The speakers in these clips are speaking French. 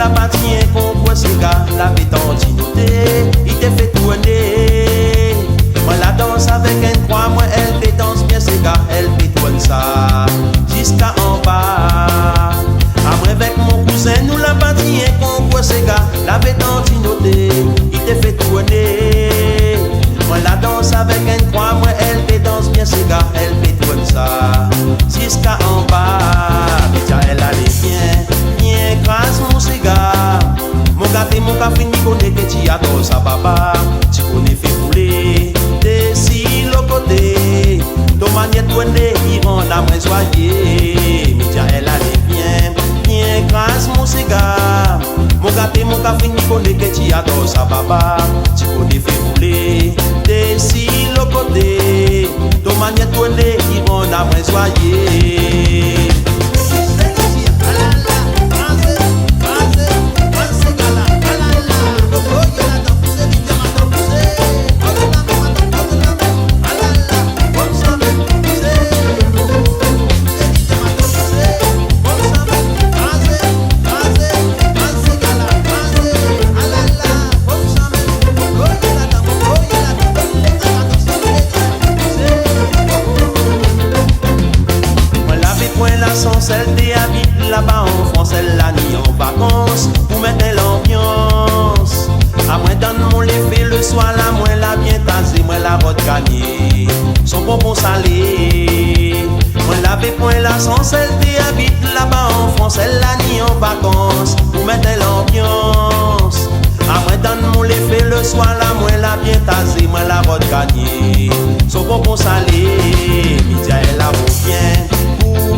la patrie qu'on voit ce gars, la pétante noté, il te fait tourner. Moi la danse avec un croix, moi elle te danse bien ce gars, elle pétonne ça, jusqu'à en bas. Après avec mon cousin, nous la patrie qu'on voit ce gars, la pétante noté, il te fait tourner. Moi la danse avec un croix, moi elle te danse bien ce gars, elle pétonne ça, jusqu'à en bas. Elle allait bien, grâce mon cigare. Mon café, ni connaît que tu adores ça, papa. Tu connais fait couler, des si le côté. Ton manière de tourner, il rend la main soyée. Elle allait bien, grâce mon cigare. Mon café, ni connaît que tu adores ça, papa. Tu connais fait couler, des si le côté. Ton manière de tourner, il rend la main soyée. Celle qui habite là-bas en France, elle l'a ni en vacances pour mettre l'ambiance. À moi donne mon l'effet le soir, là moi la bien tasée, moi la rote gagnée, son bonbon salé. Moi l'avais point la sans celle qui habite là-bas en France, elle l'a ni en vacances pour mettre l'ambiance. À moi donne mon l'effet le soir, là moi la bien tasée, moi la rote gagnée, son bonbon salé. Midi elle a bien.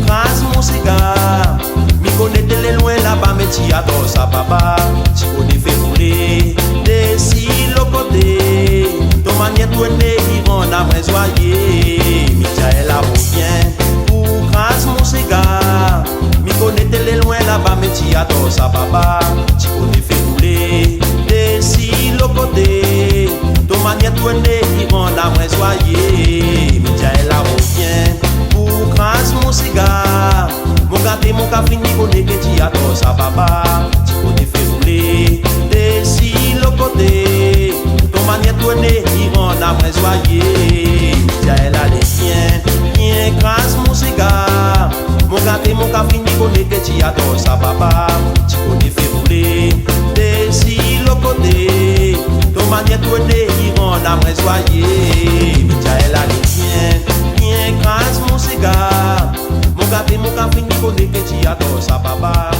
Grâce mon cigare, mi connaît les loin là-bas, mais tu adores ça, papa. Tu connais fait rouler, des si le côté. Ton manière de tourner, il rend la main soyée. Michael a bien, pour grâce mon cigare. Mi connaît les loin là-bas, mais tu adores ça, papa. Tu connais fait rouler, des si le côté. Ton manière de tourner, il rend la main soyée. Michael a bien. Grâce mon cigare, mon café, ni connaît que tu adores ça, papa. Tu connais fait rouler, des si le côté. Ton manière de tourner, il rend la main soyée. Elle allait bien, grâce mon cigare. Mon café, ni connaît que tu adores ça, papa. Tu connais fait rouler, des si le côté. Ton manière de tourner, il rend la main soyée. Elle allait bien, grâce mon cigare. Mon café, ni connaît que tu adores ça, papa.